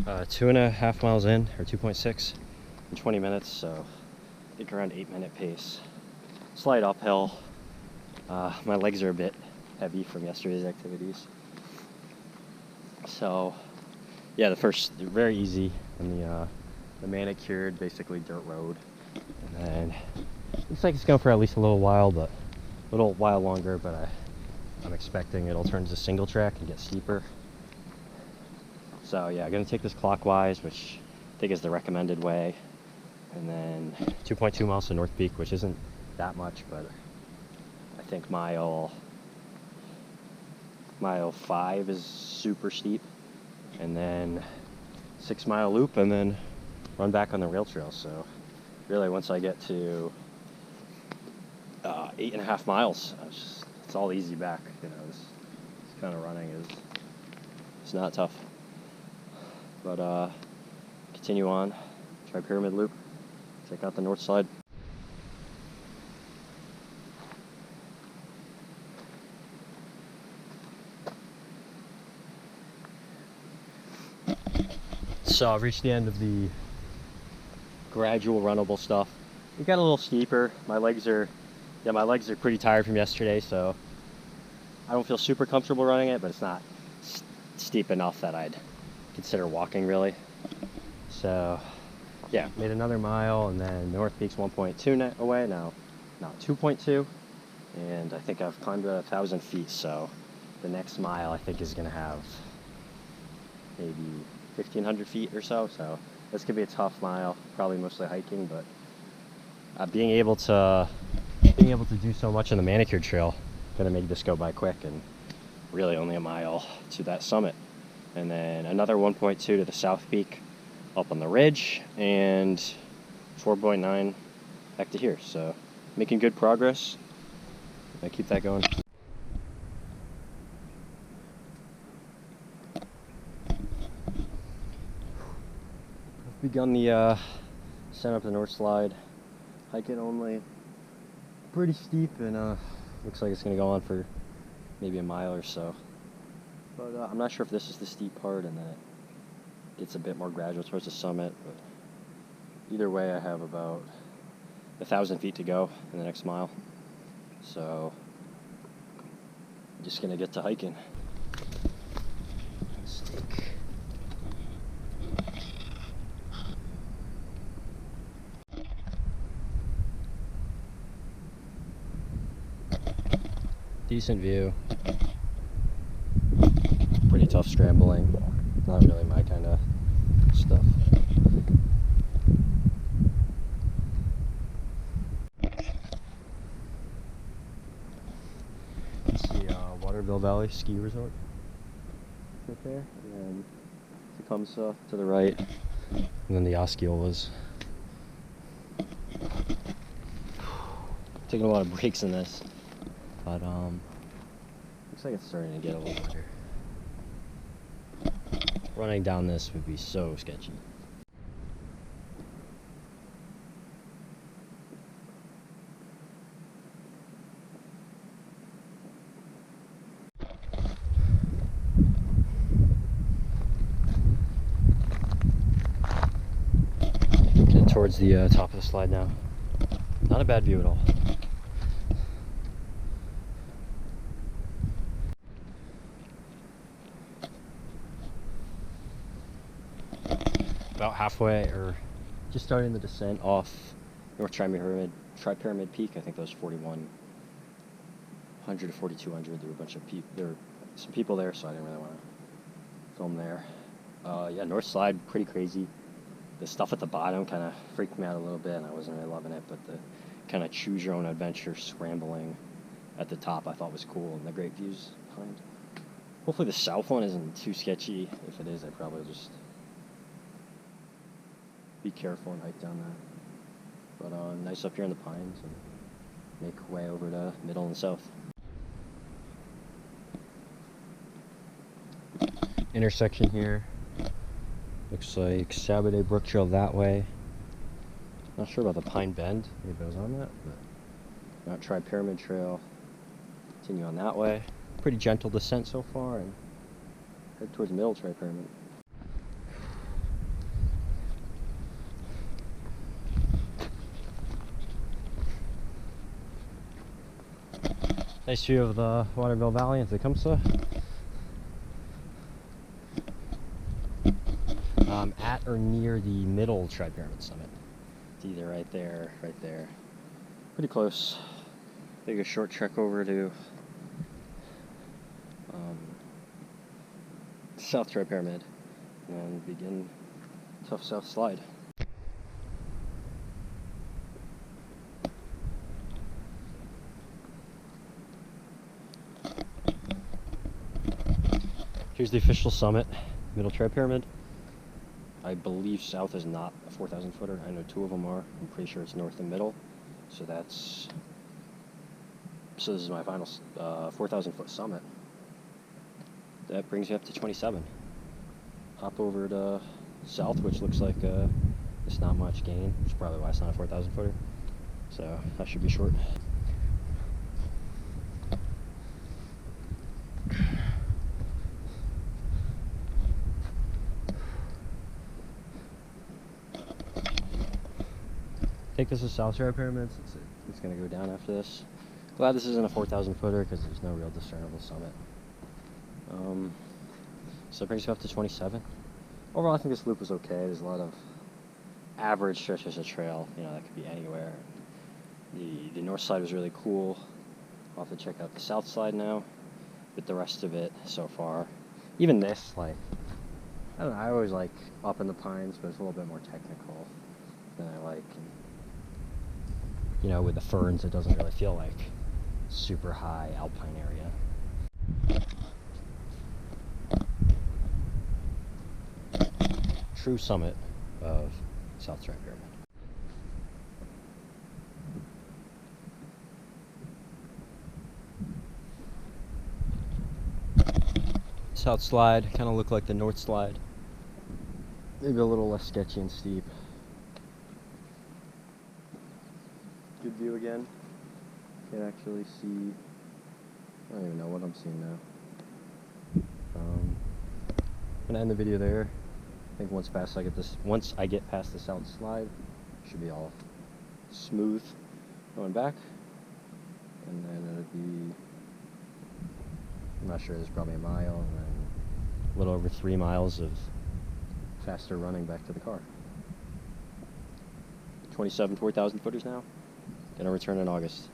2.5 miles in, or 2.6 in 20 minutes, so I think around 8-minute pace. Slight uphill. My legs are a bit heavy from yesterday's activities. So, yeah, they're very easy, and the manicured, basically dirt road. And then, looks like it's going for at least a little while longer, but I'm expecting it'll turn to single track and get steeper. So yeah, I'm gonna take this clockwise, which I think is the recommended way, and then 2.2 miles to North Peak, which isn't that much, but I think mile 5 is super steep, and then 6-mile loop, and then run back on the rail trail. So really, once I get to 8.5 miles, it's all easy back. You know, this kind of running it's not tough. But continue on, Tripyramid Loop, check out the north side. So I've reached the end of the gradual runnable stuff. It got a little steeper. My legs are pretty tired from yesterday, so I don't feel super comfortable running it, but it's not steep enough that I'd consider walking, really. So yeah, made another mile, and then North Peak's 1.2 away now, 2.2, and I think I've climbed 1,000 feet. So the next mile I think is gonna have maybe 1,500 feet or so. So this could be a tough mile, probably mostly hiking, but being able to do so much on the manicured trail gonna make this go by quick, and really only a mile to that summit. And then another 1.2 to the South Peak up on the ridge, and 4.9 back to here. So making good progress. I keep that going. I've begun the ascent up the North Slide. Hiking only. Pretty steep, and looks like it's going to go on for maybe a mile or so. But I'm not sure if this is the steep part and then it gets a bit more gradual towards the summit. But either way, I have about 1,000 feet to go in the next mile. So I'm just gonna get to hiking. Steak. Decent view. Pretty tough scrambling. Not really my kind of stuff. It's the Waterville Valley Ski Resort right there, and it comes to the right, and then the Osceolas. Taking a lot of breaks in this, but looks like it's starting to get a little better. Running down this would be so sketchy. Getting towards the top of the slide now. Not a bad view at all. About halfway, or just starting the descent off North Tripyramid Peak. I think that was 4,100 to 4,200. There were a bunch of people. There were some people there, so I didn't really want to film there. Yeah, North Slide, pretty crazy. The stuff at the bottom kind of freaked me out a little bit, and I wasn't really loving it. But the kind of choose your own adventure scrambling at the top I thought was cool, and the great views behind. Hopefully the south one isn't too sketchy. If it is, I probably will just be careful and hike down that. But nice up here in the pines, and make way over to middle and south. Intersection here. Looks like Saturday Brook Trail that way. Not sure about the Pine Bend. Maybe I was on that, but not Tripyramid Trail. Continue on that way. Pretty gentle descent so far, and head towards middle Tripyramid. Nice view of the Waterville Valley into Tecumseh. At or near the middle Tripyramid summit. It's either right there, right there. Pretty close. Take a short trek over to South Tripyramid and begin tough South Slide. Here's the official summit, middle Tripyramid. I believe south is not a 4,000 footer. I know two of them are. I'm pretty sure it's north and middle. So this is my final 4,000 foot summit. That brings you up to 27. Hop over to south, which looks like it's not much gain, which is probably why it's not a 4,000 footer. So that should be short. Take this as South Tripyramid. It's going to go down after this. Glad this isn't a 4,000 footer because there's no real discernible summit. So it brings you up to 27. Overall, I think this loop was okay. There's a lot of average stretches of trail. You know, that could be anywhere. The north side was really cool. I'll have to check out the south side now. But the rest of it so far, even this, like, I don't know. I always like up in the pines, but it's a little bit more technical than I like. You know, with the ferns, it doesn't really feel like super high alpine area. True summit of South Tripyramid. South slide kind of looked like the north slide. Maybe a little less sketchy and steep. Good view again. Can't actually see. I don't even know what I'm seeing now. I'm gonna end the video there. I think once I get past the south slide, it should be all smooth going back, and then it'll be, I'm not sure, there's probably a mile and then a little over 3 miles of faster running back to the car. 27 4,000 footers now. Gonna return in August.